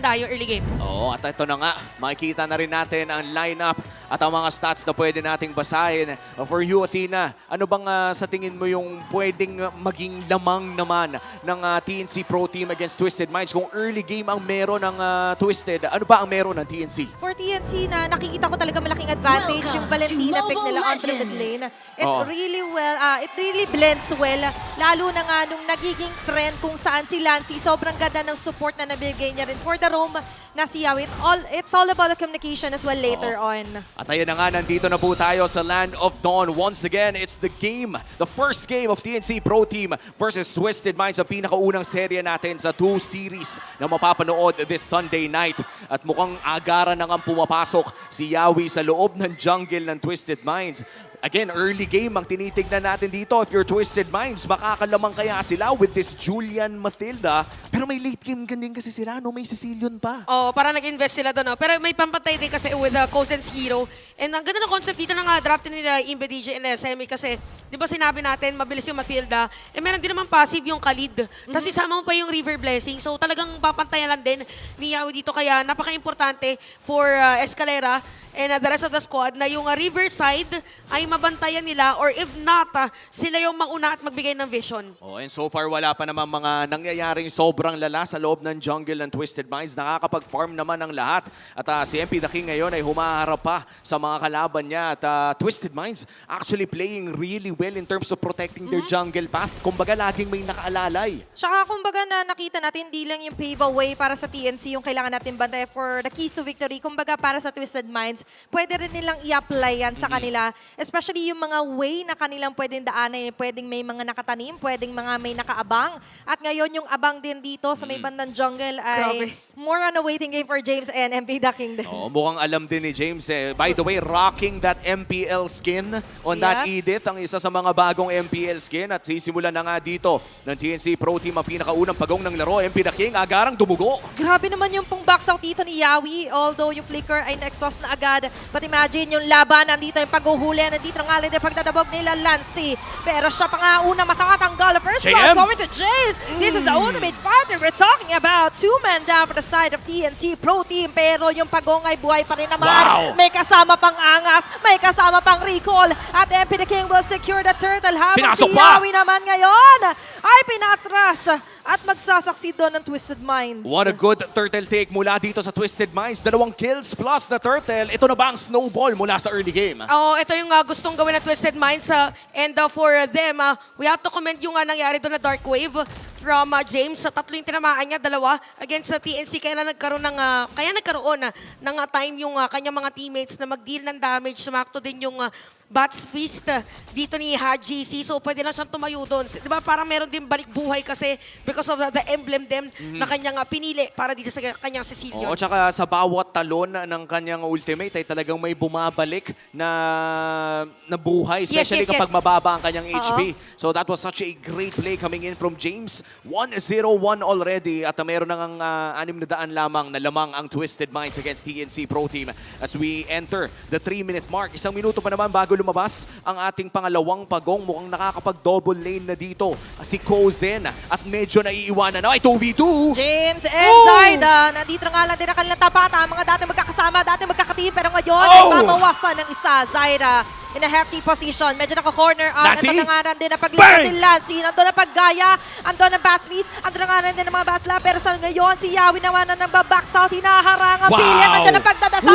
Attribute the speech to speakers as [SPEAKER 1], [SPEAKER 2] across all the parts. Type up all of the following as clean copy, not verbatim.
[SPEAKER 1] maganda yung early game.
[SPEAKER 2] Oo, at ito na nga, makikita na rin natin ang lineup at ang mga stats na pwede nating basahin. For you, Athena, ano bang sa tingin mo yung pwedeng maging lamang naman ng TNC Pro Team against Twisted Minds? Kung early game ang meron ng Twisted, ano ba ang meron ng TNC?
[SPEAKER 3] For TNC na nakikita ko talaga malaking advantage yung Valentina pick nila on the mid lane. It really blends well. Lalo na nga nung nagiging trend kung saan si Lancy, sobrang ganda ng support na nabigay niya rin for the roam na si Yawi. It's all about the communication as well later on.
[SPEAKER 2] At ayun na nga, nandito na po tayo sa Land of Dawn. Once again, it's the game, the first game of TNC Pro Team versus Twisted Minds, ang pinakaunang serye natin sa 2 series na mapapanood this Sunday night. At mukhang agaran na nga pumapasok si Yawi sa loob ng jungle ng Twisted Minds. Again, early game ang tinitignan natin dito. If you're Twisted Minds, makakalamang kaya sila with this Julian Matilda. Pero may late game din kasi sila, no? May Sicilian pa.
[SPEAKER 1] Oh, para nag-invest sila doon. Pero may pampatay din kasi with Cosen's Hero. And ang ganda ng concept dito ng draft nila Imbe DJ and SME kasi, di ba sinabi natin, mabilis yung Matilda. Eh meron din naman passive yung Khalid. Tapos isama mo pa yung River Blessing. So talagang papantayan lang din ni Yawi dito. Kaya napaka-importante for Escalera and the rest of the squad na yung Riverside ay mabantayan nila or if not, sila yung mauna at magbigay ng vision.
[SPEAKER 2] Oh, and so far wala pa naman mga nangyayaring sobrang lala sa loob ng jungle ng Twisted Minds. Nakakapag-farm naman ang lahat. At si MP The King ngayon ay humaharap pa sa mga kalaban niya. At Twisted Minds actually playing really well in terms of protecting their jungle path. Kumbaga laging may nakaalalay.
[SPEAKER 3] Tsaka kumbaga na nakita natin, hindi lang yung pave away para sa TNC yung kailangan natin bantay for the keys to victory. Kumbaga para sa Twisted Minds, pwede rin nilang i-apply yan sa kanila. Especially yung mga way na kanilang pwedeng daanan. Pwedeng may mga nakatanim, pwedeng mga may nakaabang. At ngayon yung abang din dito sa may bandang jungle ay more on a waiting game for James and MP The King din.
[SPEAKER 2] Oh, mukhang alam din ni James. By the way, rocking that MPL skin on that Edith. Ang isa sa mga bagong MPL skin. At sisimula na nga dito ng TNC Pro Team ang pinakaunang pagong ng laro. MP The King, agarang dumugo.
[SPEAKER 3] Grabe naman yung pong box out dito ni Yawi. Although yung flicker ay na-exhaust na agad. But imagine yung laban, nandito yung paghuhuli, nandito ng alin din pagdadabog nila Lancy. Pero siya pa nga unang matatanggal. First round going to Jace. This is the ultimate fighter. We're talking about 2 men down for the side of TNC Pro Team. Pero yung pagong ay buhay pa rin naman. May kasama pang angas, may kasama pang recall. At MP The King will secure the turtle. Habang si Yawi naman ngayon ay pinatras. At magsasaksi doon ng Twisted Minds.
[SPEAKER 2] What a good turtle take mula dito sa Twisted Minds. 2 kills plus the turtle. Ito na ba ang snowball mula sa early game?
[SPEAKER 1] Oo, ito yung gustong gawin ng Twisted Minds. And for them, we have to comment yung nangyari doon na Dark Wave from James. Sa 3 yung tinamaan niya, 2 against sa TNC. Kaya nagkaroon ng time yung kanyang mga teammates na mag-deal ng damage. Sumakto din yung Bats Feast dito ni Haji C. So pwede lang siyang tumayo doon. Di ba parang meron din balik buhay kasi because of the emblem them na kanyang pinili para dito sa kanyang Sicilian.
[SPEAKER 2] Oo, tsaka sa bawat talon ng kanyang ultimate ay talagang may bumabalik na buhay. Especially kapag mababa ang kanyang HP. So that was such a great play coming in from James. 1-0-1 already at meron nang 600 lamang na lamang ang Twisted Minds against TNC Pro Team as we enter the 3-minute mark. 1 minuto pa naman bago lumabas ang ating pangalawang pagong. Mukhang nakakapag-double lane na dito si Cozen at medyo naiiwanan na. Ay, 2v2!
[SPEAKER 3] James and Zaida. Nandito na nga lang din ang kanilang tapata. Mga dati magkakasama, dati magkakateam. Pero ngayon ay babawasan ng isa. Zaida in a hefty position. Medyo naka-corner out. Ito na nga lang din ang paglipat si Lancy. Nandun ang paggaya. Andun ang Bats Feast. Andun na nga lang din ang mga Bats Lab. Pero sa ngayon, si Yawi naman na nagbaback out. Hinaharang ang pilit. Andun ang pagdadasal.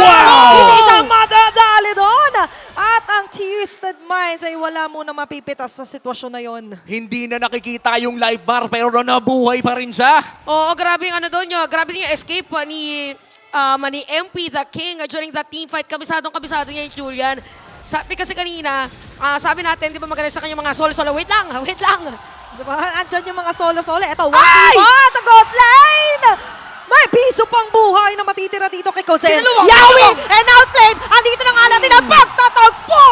[SPEAKER 3] Hindi siya madadali doon. At ang Twisted Minds ay wala muna mapipitas sa sitwasyon na yon.
[SPEAKER 2] Hindi na nakikita yung live bar pero nabuhay pa rin siya.
[SPEAKER 1] Oo, grabe yung doon nyo. Grabe yung escape ni MP The King during that team fight. Kabisado niya yung Julian. Sabi kasi kanina, sabi natin, di ba magaling sa kanyang mga solo-solo. Wait lang.
[SPEAKER 3] Diba? Andyan yung mga solo-solo. Ito, 1v1 sa gold lane! May piso pang buhay na matitira dito kay Cosen. Yawi and outplayed. Andito na nga natin ang pagtatagpo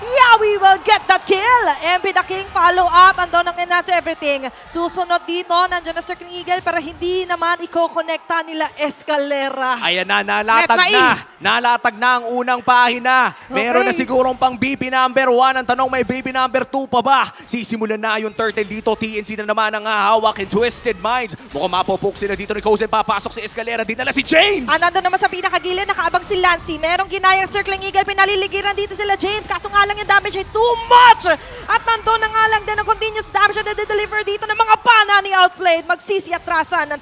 [SPEAKER 3] Yawi will get that kill. MB the King follow up. Andun ang that's everything. Susunod dito, nandiyan na Circling Eagle pero hindi naman i-connecta nila Escalera.
[SPEAKER 2] Ayan na, nalatag na. Nalatag na ang unang pahina. Meron na
[SPEAKER 3] Okay.
[SPEAKER 2] sigurong pang BP number 1. Ang tanong, may BP number 2 pa ba? Sisimulan na yung turtle dito. TNC na naman ang hahawak in Twisted Minds. Mukhang mapopok sila dito ni Kozen. Papasok si Escalera. Dinala si James!
[SPEAKER 3] Nandun naman sa pinakagilid, nakaabang si Lancy. Merong ginayang Circling Eagle, pinaliligiran dito sila James. Kaso nga lang yung damage ay too much. At nandun na nga lang din ang continuous damage na deliver dito ng mga pana ni Outplayed. Magsisiatrasan ng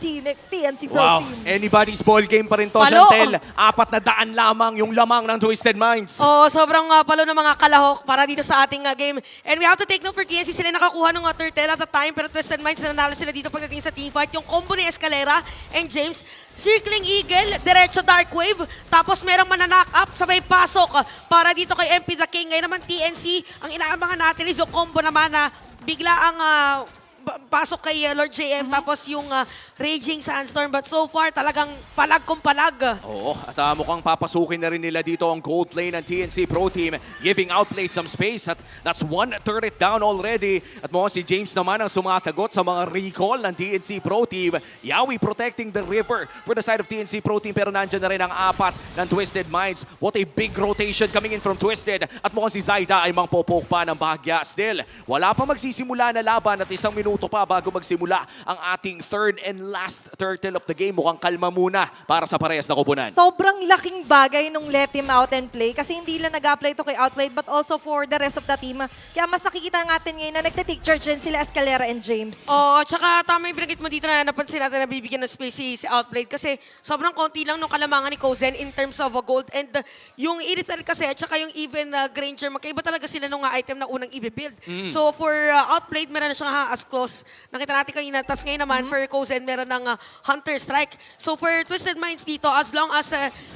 [SPEAKER 3] TNC Pro
[SPEAKER 2] Wow,
[SPEAKER 3] Team.
[SPEAKER 2] anybody's ball game pa rin to,
[SPEAKER 1] Palo.
[SPEAKER 2] Chantel. 4 na daan lamang yung lamang ng Twisted Minds.
[SPEAKER 1] Oo, sobrang palo ng mga kalahok para dito sa ating game. And we have to take note for TNC, sila nakakuha ng turtle at the time, pero Twisted Minds nanalo sila dito pagdating sa teamfight. Yung combo ni Escalera and James, Circling Eagle, diretso Dark Wave, tapos merong mananock up, sabay pasok para dito kay MP the King. Ngayon naman TNC, ang inaabangan natin is yung combo naman na bigla ang pasok kay Lord JM, tapos yung Raging Sandstorm. But so far, talagang palag kung palag.
[SPEAKER 2] Oo, at mukhang papasukin na rin nila dito ang gold lane ng TNC Pro Team, giving Outplayed some space. At that's 1 turret down already. At mukhang si James naman ang sumasagot sa mga recall ng TNC Pro Team. Yawi protecting the river for the side of TNC Pro Team, pero nandyan na rin ang 4 ng Twisted Minds. What a big rotation coming in from Twisted. At mukhang si Zaida ay mangpopok pa ng bahagya. Still, wala pa magsisimula na laban at 1 minuto pa bago magsimula ang ating third and last turtle of the game. Mukhang kalma muna para sa parehas na kupunan.
[SPEAKER 3] Sobrang laking bagay nung let him out and play kasi hindi lang nag-apply to kay Outplayed but also for the rest of the team. Kaya mas nakikita natin ngayon na nagte-take charge din sila Escalera and James.
[SPEAKER 1] Oo, tsaka tama yung binanggit mo dito na napansin natin na bibigyan ng space si Outplayed kasi sobrang konti lang nung kalamangan ni Kozen in terms of gold. And yung Irithel kasi at tsaka yung even Granger, magkaiba talaga sila nung item na unang i-build. So for Outplayed, meron na siyang as close. Nakita natin kanina. Tapos ngayon naman for Kozen, meron ng Hunter Strike. So for Twisted Minds dito, as long as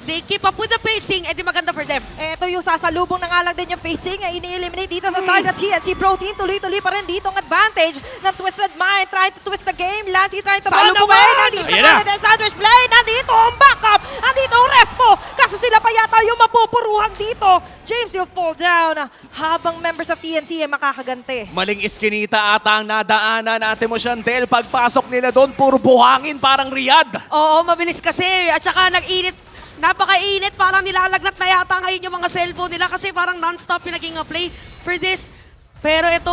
[SPEAKER 1] they keep up with the pacing, edi maganda for them.
[SPEAKER 3] Ito yung sasalubong na nga lang din yung facing. Ini-eliminate dito sa side ng TNC Pro Team. Tuloy-tuloy pa rin dito ang advantage ng Twisted Mind. Trying to twist the game. Lancy trying to run
[SPEAKER 1] Salubungan!
[SPEAKER 3] away. Nandito
[SPEAKER 2] Ayan
[SPEAKER 3] na
[SPEAKER 2] na.
[SPEAKER 3] din Sandwich Play. Nandito ang backup. Nandito ang Respo. Kaso sila pa yata yung mapupuruhan dito. James, you fall down. Habang members of TNC ay makakaganti.
[SPEAKER 2] Maling iskinita ata ang nadaanan natin mo, Chantel. Pagpasok nila doon, puro buhangin, parang Riyadh.
[SPEAKER 1] Oo, mabilis kasi. At saka nag-init. Napakainit. Parang nilalagnat na yata ngayon yung mga cellphone nila kasi parang non-stop yung naging play for this. Pero ito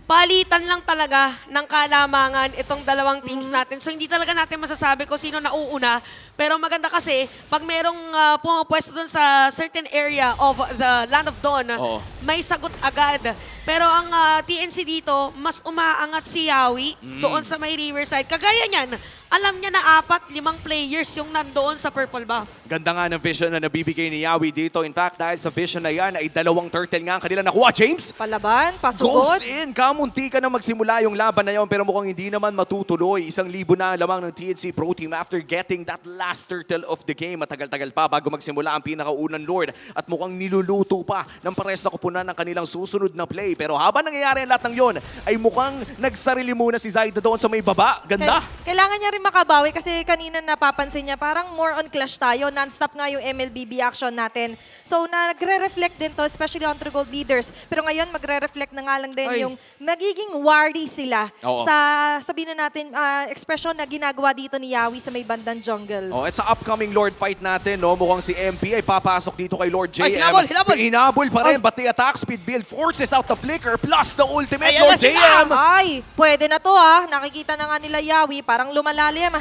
[SPEAKER 1] palitan lang talaga ng kalamangan itong dalawang teams natin. So hindi talaga natin masasabi kung sino nauuna. Pero maganda kasi, pag merong pumapwesto dun sa certain area of the Land of Dawn,
[SPEAKER 2] Oo.
[SPEAKER 1] may sagot agad. Pero ang TNC dito, mas umaangat si Yawi doon sa may Riverside. Kagaya niyan, alam niya na 4-5 players yung nandoon sa Purple Buff.
[SPEAKER 2] Ganda nga ng vision na nabibigay ni Yawi dito. In fact, dahil sa vision na yan, ay 2 turtle nga ang kanila nakuha. James,
[SPEAKER 3] Palaban, pasugod.
[SPEAKER 2] goes in. Kamunti ka na magsimula yung laban na yon, pero mukhang hindi naman matutuloy. 1,000 na lamang ng TNC Pro Team after getting that last turtle of the game. Matagal-tagal pa bago magsimula ang pinakaunang Lord. At mukhang niluluto pa ng pares na kupunan ng kanilang susunod na play. Pero habang nangyayari ang lahat ng yon, ay mukhang nagsarili muna si Zaida doon sa may baba. Ganda.
[SPEAKER 3] Kailangan niya rin makabawi kasi kanina napapansin niya parang more on clash tayo. Non-stop nga yung MLBB action natin. So nagre-reflect din to, especially on Gold leaders. Pero ngayon magre-reflect na nga lang din
[SPEAKER 1] Ay.
[SPEAKER 3] yung magiging wary sila
[SPEAKER 2] Oo.
[SPEAKER 3] sa sabihin na natin expression na ginagawa dito ni Yawi sa may bandang jungle.
[SPEAKER 2] Oh, at sa upcoming Lord fight natin, no, mukhang si MP ay papasok dito kay Lord JM.
[SPEAKER 1] Ay, hinabol, hinabol.
[SPEAKER 2] Hinabol pa rin, but the attack speed build forces out the flicker plus the ultimate
[SPEAKER 1] Ayan
[SPEAKER 2] Lord
[SPEAKER 1] na sila.
[SPEAKER 2] JM.
[SPEAKER 3] Ay, pwede na to ha. Nakikita na nga nila Yawi, parang lumalalim.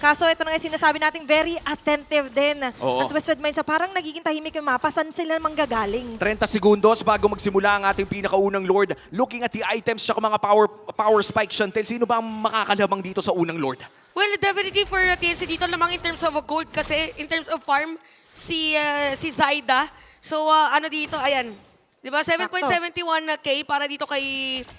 [SPEAKER 3] Kaso ito na nga yung sinasabi natin, very attentive din.
[SPEAKER 2] Oo.
[SPEAKER 3] Ang Twisted Minds, parang nagiging tahimik yung mapa. Saan sila manggagaling?
[SPEAKER 2] 30 segundos bago magsimula ang ating pinakaunang Lord. Looking at the items tsaka mga power spike, Chantel, sino ba ang makakalamang dito sa unang Lord?
[SPEAKER 1] Well, definitely for TNC dito lamang in terms of gold kasi in terms of farm, si Zaida. So ano dito, ayan. Diba? 7.71k para dito kay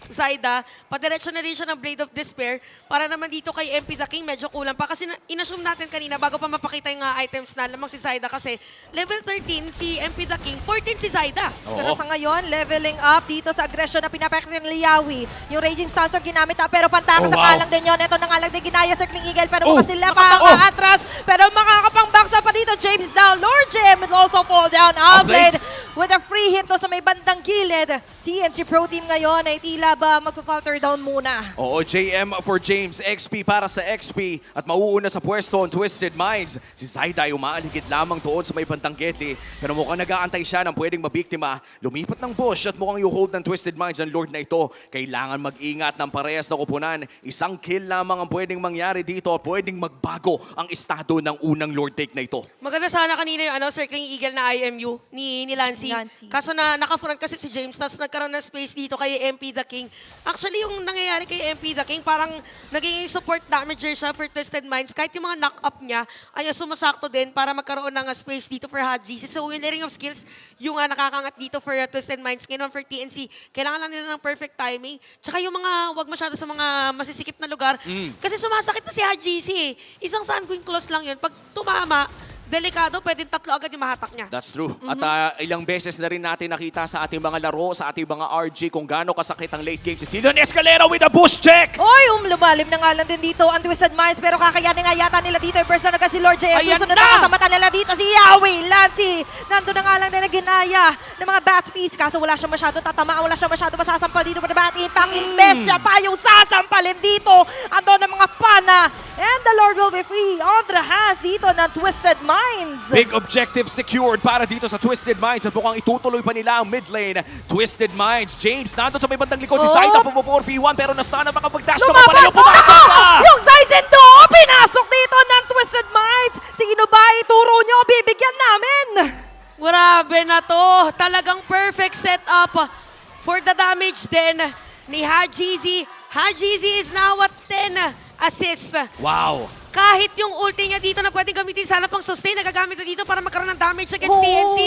[SPEAKER 1] Zaida. Padiretso na rin siya ng Blade of Despair. Para naman dito kay MP the King, medyo kulang pa. Kasi inassume natin kanina, bago pa mapakita yung items na lamang si Zaida. Kasi level 13 si MP the King, 14 si Zaida.
[SPEAKER 3] Pero sa ngayon, leveling up dito sa aggression na pinapakita ni Yawi. Yung Raging Sandstorm ginamit pero pantakas
[SPEAKER 2] Oh,
[SPEAKER 3] sa
[SPEAKER 2] wow.
[SPEAKER 3] palang din yun. Ito na nga lang din ginaya sa Circling Eagle pero
[SPEAKER 2] Oh,
[SPEAKER 3] mukhang sila pa atras. Pero makakapang-baksa pa dito. James down. Lord Jim will also fall down. Outplayed. with a free hit to sa may bandang gilid. TNC Pro Team ngayon ay tila ba magpa-falter down muna.
[SPEAKER 2] Oo, JM for James, XP para sa XP at mauuna sa pwesto ang Twisted Minds. Si Zaida ay umaaligid lamang doon sa may bandang Gedli pero mukhang nag-aantay siya ng pwedeng mabiktima. Lumipat ng bush at mukhang i-hold ng Twisted Minds ang Lord na ito. Kailangan mag-ingat ng parehas na kupunan. Isang kill lamang ang pwedeng mangyari dito at pwedeng magbago ang estado ng unang Lord take na ito.
[SPEAKER 1] Maganda sana kanina yung Circling Eagle na IMU ni Lancy. Kaso na naka-front kasi si James, tapos nagkaroon ng space dito kay MP The King. Actually, yung nangyayari kay MP The King, parang naging support damager siya for Twisted Minds. Kahit yung mga knock-up niya, ay sumasakto din para magkaroon ng space dito for Haji. So, yung layering of skills, yung nakakangat dito for Twisted Minds. Ngayon for TNC, kailangan lang nila ng perfect timing. Tsaka yung mga, wag masyado sa mga masisikip na lugar. Kasi sumasakit na si Haji eh. Isang sandwing close lang yun. Pag tumama, delikado, pwedeng 3 agad yung mahatak niya.
[SPEAKER 2] That's true. At ilang beses na rin natin nakita sa ating mga laro, sa ating mga RG kung gaano kasakit ang late game. Si Cecilion Escalera with a bush check!
[SPEAKER 3] Oy, lumalim na nga lang din dito ang Twisted Minds pero kakayanin nga yata nila dito yung person na si Lord JM.
[SPEAKER 1] Ayan
[SPEAKER 3] Susunod
[SPEAKER 1] na!
[SPEAKER 3] na sa mata nila dito si Yawi, Lancy. Nandun na nga lang din na ginaya ng mga bat piece kaso wala siya masyado tatama, wala siya masyado masasampal dito for the bat impact. Best siya pa yung sasampalin dito. Ando ng mga pana. And the Lord will be free on the hands dito ng Twisted Minds.
[SPEAKER 2] Big objective secured para dito sa Twisted Minds at mukhang itutuloy pa nila ang mid lane. Twisted Minds, James, nandun sa may bandang likod si Zaida from 4v1 pero nasta na makapag-dash na mapalayo, pumasok ka!
[SPEAKER 3] Yung Zaizendo, pinasok dito ng Twisted Minds. Sino ba ituro nyo? Bibigyan namin.
[SPEAKER 1] Grabe na to. Talagang perfect setup for the damage din ni Hajizi. Hajizi is now at 10 assists.
[SPEAKER 2] Wow!
[SPEAKER 1] Kahit yung ulti niya dito na pwedeng gamitin sana pang sustain, nagagamit na dito para magkaroon ng damage against TNC.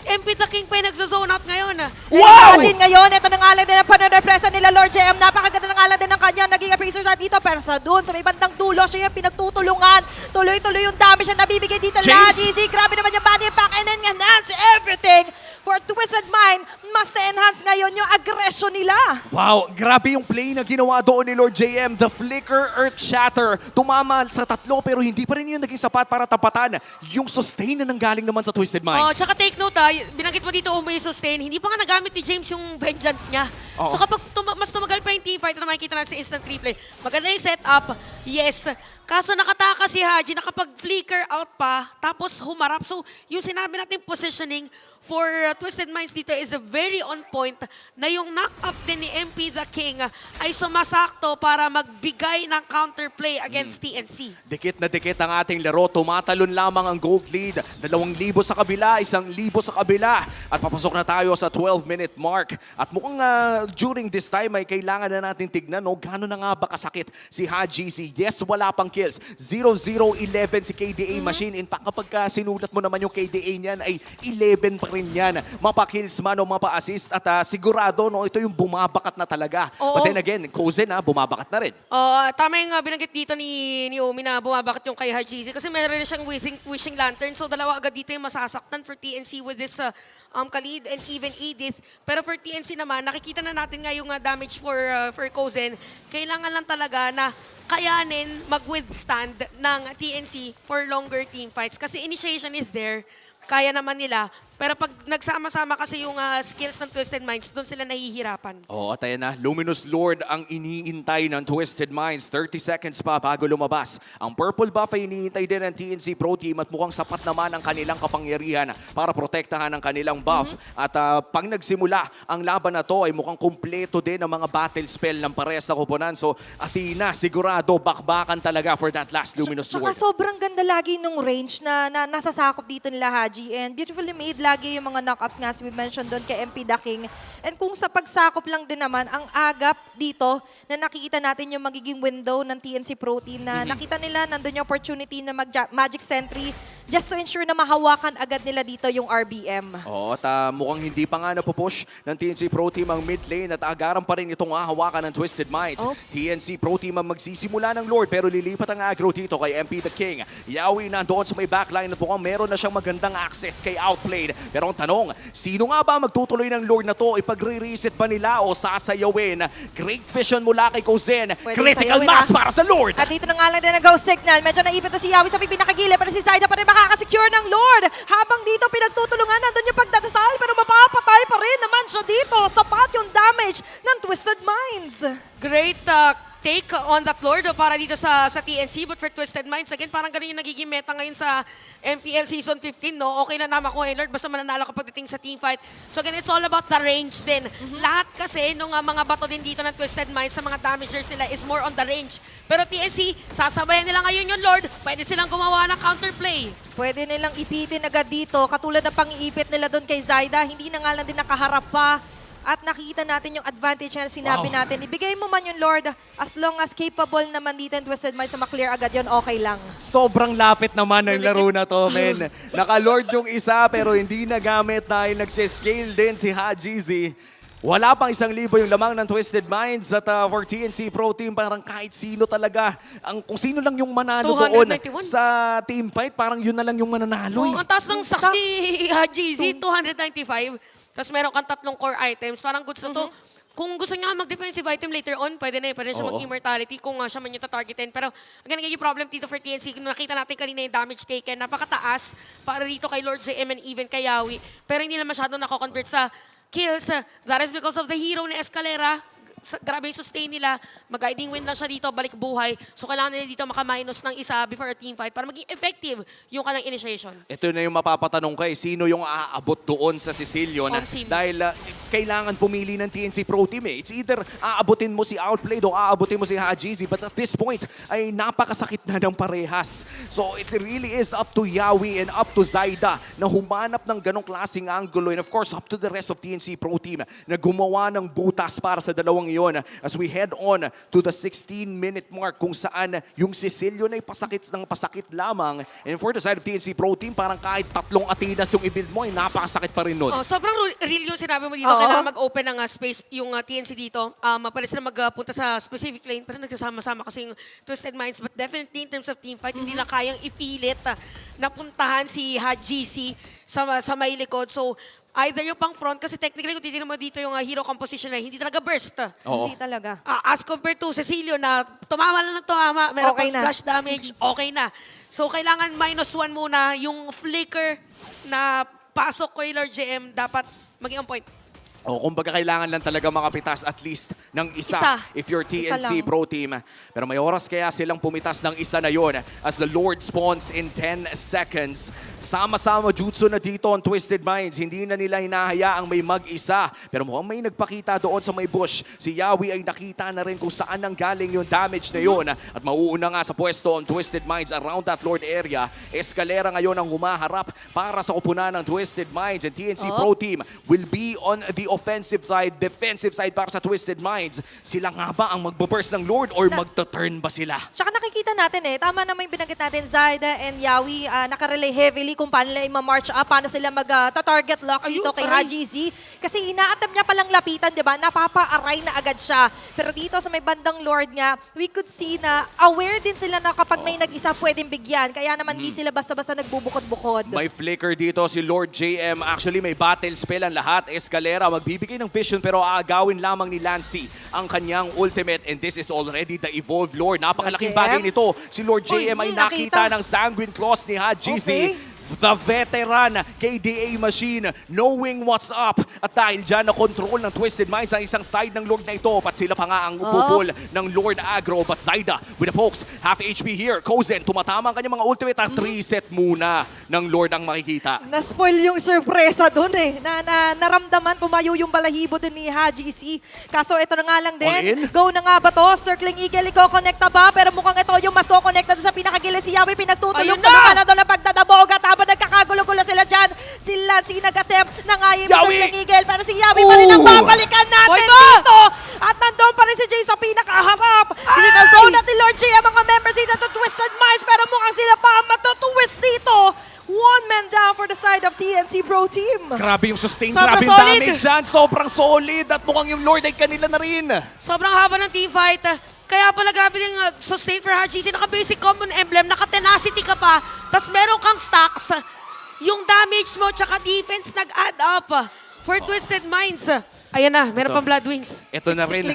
[SPEAKER 1] MP The King pa yung nagzo-zone out ngayon.
[SPEAKER 2] Wow!
[SPEAKER 3] Imagine ngayon, ito na nga lang din ang pananapresa nila Lord JM. Napakaganda na nga lang din ng kanya. Naging appraiser na dito pero sa doon, sa may bandang dulo, siya yung pinagtutulungan. Tuloy-tuloy yung damage na nabibigay dito.
[SPEAKER 2] James!
[SPEAKER 3] GG, grabe naman yung body pack and then enhance everything. For Twisted Mind, must enhance ngayon yung aggression nila.
[SPEAKER 2] Wow, grabe yung play na ginawa doon ni Lord JM. The Flicker, Earth Shatter. Tumama sa 3 pero hindi pa rin yun naging sapat para tapatan yung sustain na nanggaling naman sa Twisted
[SPEAKER 1] Oh,
[SPEAKER 2] Minds.
[SPEAKER 1] tsaka take note binanggit mo dito may sustain, hindi pa nga nagamit ni James yung vengeance niya.
[SPEAKER 2] Oo.
[SPEAKER 1] So kapag mas tumagal pa yung teamfight na makikita natin sa instant replay, maganda yung setup, yes. Kaso nakataka si Haji, nakapag-flicker out pa, tapos humarap. So yung sinabi natin positioning for Twisted Minds dito is very on point na yung knock-up din ni MP The King ay sumasakto para magbigay ng counterplay against TNC.
[SPEAKER 2] Dikit na dikit ang ating laro. Tumatalon lamang ang gold lead. 2,000 sa kabila, 1,000 sa kabila. At papasok na tayo sa 12-minute mark. At mukhang during this time ay kailangan na natin tignan gano'n na nga ba kasakit si Haji. Yes, wala pang kills. 0-0-11 si KDA Machine. In fact, kapag sinulat mo naman yung KDA niyan ay 11 pa rin yan. Mapa-kills man o mapa-assist. At sigurado, ito yung bumabakat na talaga.
[SPEAKER 1] Oo.
[SPEAKER 2] But then again, Kozen bumabakat na rin.
[SPEAKER 1] Tama yung binanggit dito ni Omi na bumabakat yung kay Hajizi kasi meron na siyang wishing lantern. So dalawa agad dito yung masasaktan for TNC with this Khalid and even Edith. Pero for TNC naman, nakikita na natin nga yung damage for Kozen. Kailangan lang talaga na kayanin mag-withstand ng TNC for longer team fights. Kasi initiation is there, kaya naman nila. Pero pag nagsama-sama kasi yung skills ng Twisted Minds, doon sila nahihirapan.
[SPEAKER 2] Oo, at ayan na. Luminous Lord ang iniintay ng Twisted Minds. 30 seconds pa bago lumabas. Ang purple buff ay iniintay din ng TNC Pro Team at mukhang sapat naman ang kanilang kapangyarihan para protektahan ang kanilang buff. At pag nagsimula ang laban na to ay mukhang kumpleto din ang mga battle spell ng parehas na kuponan. So, Athena, sigurado, bakbakan talaga for that last Luminous
[SPEAKER 3] Tsaka
[SPEAKER 2] Lord.
[SPEAKER 3] sobrang ganda lagi nung range na nasasakop dito nila Haji and beautifully made lagi yung mga knock-ups nga as we mentioned doon kay MP The King. And kung sa pagsakop lang din naman, ang agap dito na nakikita natin yung magiging window ng TNC Pro Team na nakita nila nandun yung opportunity na mag-Magic Sentry just to ensure na mahawakan agad nila dito yung RBM.
[SPEAKER 2] Oo, at mukhang hindi pa nga napupush ng TNC Pro Team ang mid lane at agaran pa rin itong hawakan ng Twisted Minds. TNC Pro Team ang magsisimula ng Lord pero lilipat ang aggro dito kay MP The King. Yawi nandoon sa may backline at mukhang meron na siyang magandang access kay Outplayed. Pero ang tanong, sino nga ba magtutuloy ng Lord na to? Ipagre-reset ba nila o sasayawin? Great vision mula kay Kozen.
[SPEAKER 3] Pwedeng
[SPEAKER 2] Critical
[SPEAKER 3] sayawin,
[SPEAKER 2] mass para sa Lord.
[SPEAKER 3] At dito na nga lang din ang go signal. Medyo naipit na si Yawi sa pinakagilid pero si Zaida pa rin nakakasecure ng Lord. Habang dito pinagtutulungan, nandun yung pagdadasal, pero mapapatay pa rin naman siya dito. Sapat yung damage ng Twisted Minds.
[SPEAKER 1] Great take on that Lord para dito sa TNC, but for Twisted Minds, again, parang ganun yung nagiging meta ngayon sa MPL Season 15, no? Okay na naman ko, Lord, basta mananalo ka pagdating sa teamfight. So again, it's all about the range din. Lahat kasi nung mga bato din dito ng Twisted Minds sa mga damagers nila is more on the range. Pero TNC, sasabayan nila ngayon yung Lord, pwede silang gumawa ng counterplay.
[SPEAKER 3] Pwede nilang ipitin agad dito, katulad ng pang-iipit nila doon kay Zyda, hindi na nga lang din nakaharap pa. At nakita natin yung advantage na sinabi natin. Ibigay mo man yung Lord, as long as capable naman dito yung Twisted Minds na maklear agad yun, okay lang.
[SPEAKER 2] Sobrang lapit naman ng laro na to, men. Naka-Lord yung isa pero hindi nagamit dahil nagsiscale din si Haji Z. Wala pang 1,000 yung lamang ng Twisted Minds at for TNC Pro Team, parang kahit sino talaga, kung sino lang yung manalo doon
[SPEAKER 1] 291.
[SPEAKER 2] sa team fight, parang yun na lang yung mananalo.
[SPEAKER 1] Oh, ang taas ng saksi, GZ, 295. Tapos meron kang 3 core items. Parang goods na to. Kung gusto niya mag-defensive item later on, pwede na pwede siya mag-immortality kung siya man yung tatargetin. Pero again, yung problem dito for TNC, nakita natin kanina yung damage taken, napakataas para dito kay Lord JM and even kay Yawi. Pero hindi na masyadong nako-convert sa kills. That is because of the hero ni Escalera. Grabe yung sustain nila. Mag-guiding win lang siya dito, balik buhay. So kailangan nila dito maka-minus ng isa before a team fight para maging effective yung kanilang initiation.
[SPEAKER 2] Ito na yung mapapatanong kay sino yung aabot doon sa Sicilian dahil kailangan pumili ng TNC Pro Team eh. It's either aabutin mo si Outplayed o aabutin mo si Hajizi, but at this point ay napakasakit na ng parehas. So it really is up to Yawi and up to Zyda na humanap ng ganong klaseng angulo, and of course up to the rest of TNC Pro Team na gumawa ng butas para sa dalawang iyon as we head on to the 16-minute mark kung saan yung Sicilian ay pasakit ng pasakit lamang. And for the side of TNC Pro Team, parang kahit 3 Atidas yung i-build mo, ay napakasakit pa rin nun.
[SPEAKER 1] Oh, sobrang real yung sinabi mo dito. Kailangan mag-open ng space yung TNC dito. Mapalis na magpunta sa specific lane, pero nagsasama-sama kasi yung Twisted Minds. But definitely in terms of team fight, hindi na kayang ipilit na puntahan si Haji C sa may likod. So, either yung pang front, kasi technically kung titignan mo dito yung hero composition na hindi talaga burst.
[SPEAKER 3] Hindi talaga.
[SPEAKER 1] As compared to Cecilio na tumama lang ng tumama, meron
[SPEAKER 3] Okay
[SPEAKER 1] pang
[SPEAKER 3] na.
[SPEAKER 1] splash damage, okay na. So kailangan -1 muna, yung flicker na pasok kay Lord JM dapat maging on point.
[SPEAKER 2] O kumbaga kailangan lang talaga makapitas at least ng isa if you're TNC
[SPEAKER 3] lang.
[SPEAKER 2] Pro Team. Pero may oras kaya silang pumitas ng isa na yon as the Lord spawns in 10 seconds. Sama-sama jutsu na dito ang Twisted Minds. Hindi na nila hinahayaang may mag-isa. Pero mukhang may nagpakita doon sa may bush. Si Yawi ay nakita na rin kung saan nang galing yung damage na yon. At mauuna nga sa pwesto ang Twisted Minds around that Lord area. Escalera ngayon ang humaharap para sa kupunan ng Twisted Minds. And TNC Pro Team will be on the offensive side, defensive side para sa Twisted Minds. Sila nga ba ang magbaburst ng Lord or magta-turn ba sila?
[SPEAKER 3] Tsaka nakikita natin tama naman yung binanggit natin, Zyda and Yawi, nakarelay heavily kung paano nila i-march up, paano sila mag-target lock dito kay Haji Z. Kasi ina-attempt niya palang lapitan, di ba? Napapa-aray na agad siya. Pero dito sa may bandang Lord niya, we could see na aware din sila na kapag may nag-isa pwedeng bigyan. Kaya naman di sila basta-basta nagbubukod-bukod.
[SPEAKER 2] May flicker dito si Lord JM. Actually, may battle spell ang lahat. Escalera, magbibigay ng vision pero aagawin lamang ni Lancy ang kanyang ultimate. And this is already the Evolved Lord. Napakalaking bagay nito. Si Lord JM ay nakita ng Sanguine Claws ni Haji Z. The veteran KDA machine knowing what's up. At dahil dyan na-control ng Twisted Minds ang isang side ng Lord na ito. Pat sila pa nga ang upupul ng Lord Agro. But Zyda with the pokes. Half HP here. Kozen tumatama ang kanyang mga ultimate at reset muna ng Lord ang makikita.
[SPEAKER 3] Na-spoil yung sorpresa doon naramdaman, tumayo yung balahibo din ni Haji C. Kaso ito na nga lang din. Go na nga ba to? Circling Eagle, iko-connecta ba? Pero mukhang ito yung mas ko-connecta doon sa pinakagilid. Si Yawi pinagtutulong na doon ang pagdadabog. At habang nagkakagulo-gulo sila dyan, si Lancy nag-attempt ng Circling Eagle. Pero si Yawi pa rin ang babalikan natin dito. At nandun pa rin si Jay sa pinakaharap. Sinazone natin Lord Jay ang mga members dito to Twisted Minds. Pero mukhang sila pa matutuwist dito. One man down for the side of TNC Pro Team.
[SPEAKER 2] Grabe yung sustain,
[SPEAKER 1] Sobrang
[SPEAKER 2] grabe yung
[SPEAKER 1] solid.
[SPEAKER 2] damage dyan. Sobrang solid at mukhang yung Lord ay kanila na rin.
[SPEAKER 1] Sobrang haba ng team fight. Kaya pala grabe yung sustain for Haji C. Naka-basic common emblem, naka-tenacity ka pa, tas meron kang stacks. Yung damage mo tsaka defense nag-add up for Twisted Minds. Ayan na, meron pang Blood Wings.
[SPEAKER 2] Ito na rin.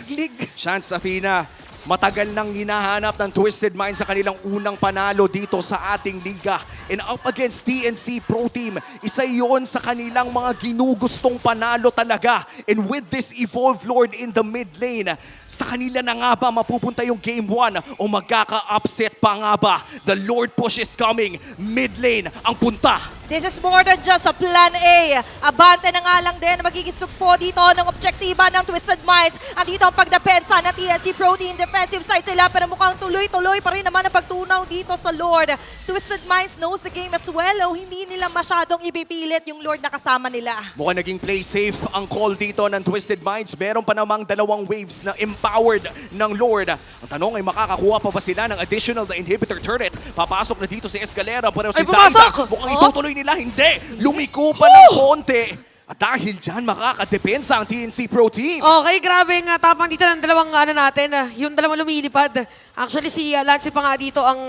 [SPEAKER 2] Chance Athena. Matagal nang hinahanap ng Twisted Minds sa kanilang unang panalo dito sa ating liga. And up against TNC Pro Team, isa yon sa kanilang mga ginugustong panalo talaga. And with this Evolve Lord in the mid lane, sa kanila na nga ba mapupunta yung Game 1 o magkaka-upset pa nga ba? The Lord push is coming. Mid lane ang punta.
[SPEAKER 3] This is more than just a plan A. Abante na nga lang din magiging sugpo dito ng objektiba ng Twisted Minds. Andito ang pagdepensa ng TNC Pro Team. Defensive side sila pero mukhang tuloy-tuloy pa rin naman ang pagtunaw dito sa Lord. Twisted Minds knows the game as well. O hindi nila masyadong ipipilit yung Lord na kasama nila.
[SPEAKER 2] Mukhang naging play safe ang call dito ng Twisted Minds. Meron pa namang dalawang waves na empowered ng Lord. Ang tanong ay makakakuha pa ba sila ng additional na inhibitor turret? Papasok na dito si Escalera pero si
[SPEAKER 1] Ay,
[SPEAKER 2] Zaida
[SPEAKER 1] pumasok!
[SPEAKER 2] mukhang itutuloy nila. Hindi! Lumiko pa ng konti. At dahil dyan, makakadepensa ang TNC Pro Team.
[SPEAKER 1] Okay, grabe nga tapang dito ng dalawang natin, yung dalawang lumilipad. Actually, si Lance pa nga dito ang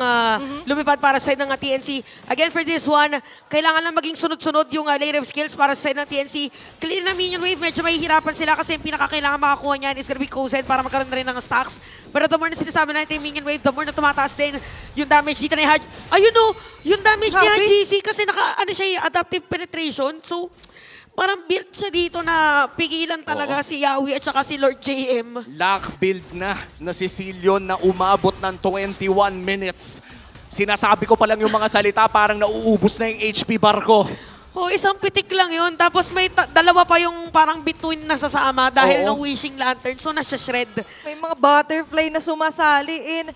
[SPEAKER 1] lumipad para sa side ng TNC. Again, for this one, kailangan lang maging sunod-sunod yung lane of skills para sa side ng TNC. Clear na minion wave, medyo mahihirapan sila kasi yung pinakakailangan makakuha niyan is gonna be Kozen para magkaroon na rin ng stacks. Pero the more na sinasabi natin yung minion wave, the more na tumataas din yung damage dito ni Haj. Ayun o, yung damage ni GC kasi adaptive penetration. So, parang build siya dito na pigilan talaga si Yawi at saka si Lord JM.
[SPEAKER 2] Lock build na si Cilion na umabot ng 21 minutes. Sinasabi ko pa lang yung mga salita, parang nauubos na yung HP bar ko.
[SPEAKER 1] Oh, isang pitik lang yun. Tapos may dalawa pa yung parang between nasasama dahil
[SPEAKER 2] Oo.
[SPEAKER 1] ng wishing lantern. So, nasa-shred.
[SPEAKER 3] May mga butterfly na sumasali. And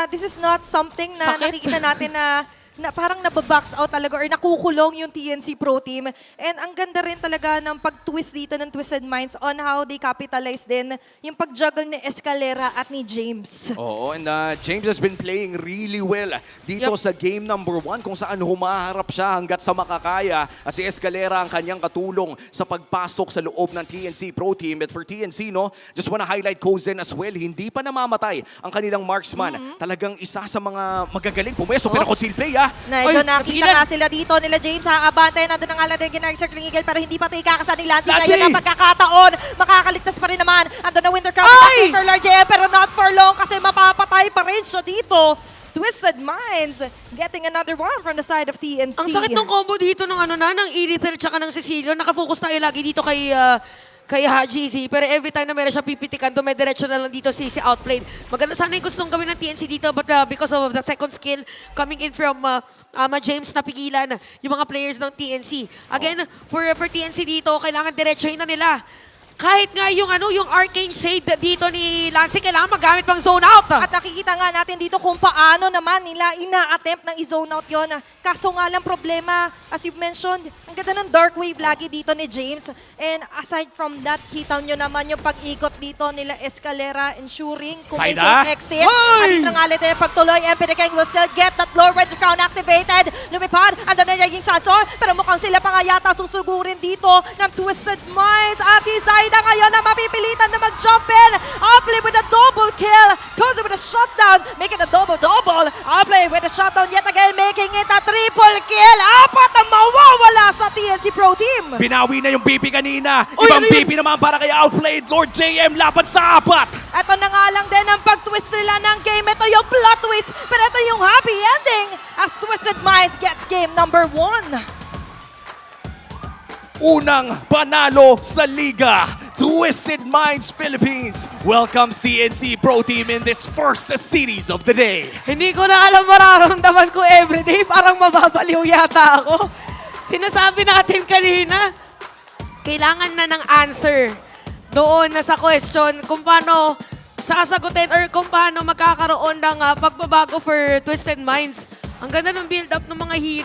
[SPEAKER 3] this is not something na
[SPEAKER 1] Sakit.
[SPEAKER 3] nakikita natin na parang nababox out talaga or nakukulong yung TNC Pro Team. And ang ganda rin talaga ng pag-twist dito ng Twisted Minds on how they capitalize din yung pag-juggle ni Escalera at ni James.
[SPEAKER 2] Oo, and James has been playing really well dito sa game number 1 kung saan humaharap siya hanggat sa makakaya. At si Escalera ang kanyang katulong sa pagpasok sa loob ng TNC Pro Team. But for TNC, no, just wanna highlight Kozen as well. Hindi pa namamatay ang kanilang marksman. Talagang isa sa mga magagaling pumeso. Pero conceal play,
[SPEAKER 3] Medyo
[SPEAKER 1] Oy,
[SPEAKER 3] nakita
[SPEAKER 1] napigilan.
[SPEAKER 3] nga sila dito nila James sa abante. Nandun ang ala din ginag circling eagle pero hindi pa ito ikakasa ni Lancy.
[SPEAKER 2] Lancy!
[SPEAKER 3] Ngayon ang pagkakataon. Makakaligtas pa rin naman. Andun na Winter Crown
[SPEAKER 1] Ay!
[SPEAKER 3] after Lord JM pero not for long kasi mapapatay pa rin siya dito. Twisted Minds getting another one from the side of TNC.
[SPEAKER 1] Ang sakit ng combo dito ng ng Irithel tsaka ng Cecilio. Nakafocus tayo lagi dito kay Haji Z. Pero every time na meron siya pipitikan, dumidiretso na lang dito si Outplayed. Maganda sana yung gustong gawin ng TNC dito but because of the second skill coming in from James na pigilan yung mga players ng TNC. Again, for TNC dito, kailangan diretsohin na nila. Kahit nga yung Arcane Shade dito ni Lance, kailangan magamit pang zone out.
[SPEAKER 3] At nakikita nga natin dito kung paano naman nila ina-attempt ng i-zone out yun. Kaso nga lang problema, as you've mentioned, ang ganda ng Dark Wave lagi dito ni James. And aside from that, kita nyo naman yung pag-ikot dito nila Escalera, ensuring kung may
[SPEAKER 2] Saida?
[SPEAKER 3] safe exit. At dito nga ulit yung pagtuloy, and Pinakeng will still get that low red crown activated. Lumipad, andun na yung Sansor, pero mukhang sila pa nga yata susugurin dito ng Twisted Minds. At si Zaida ngayon na mapipilitan na mag-jump in. Outplay with a double kill. Goes with a shutdown, making a double-double. Outplay with a shutdown yet again, making it a triple kill. Apat ang mawawala sa TNC Pro Team.
[SPEAKER 2] Binawi na yung BP kanina.
[SPEAKER 1] Uy,
[SPEAKER 2] Ibang
[SPEAKER 1] ano yun?
[SPEAKER 2] BP naman para kay Outplayed. Lord JM laban sa apat.
[SPEAKER 3] Ito na nga lang din ang pag-twist nila ng game. Ito yung plot twist, pero ito yung happy ending as Twisted Minds gets game number 1.
[SPEAKER 2] Unang panalo sa liga. Twisted Minds Philippines welcomes TNC Pro Team in this first series of the day.
[SPEAKER 1] Hindi ko na alam mararamdaman ko everyday. Parang mababaliw yata ako. Sinasabi natin kanina, kailangan na ng answer doon na sa question kung paano sasagutin or kung paano magkakaroon ng pagbabago for Twisted Minds. Ang ganda ng build-up ng mga hero.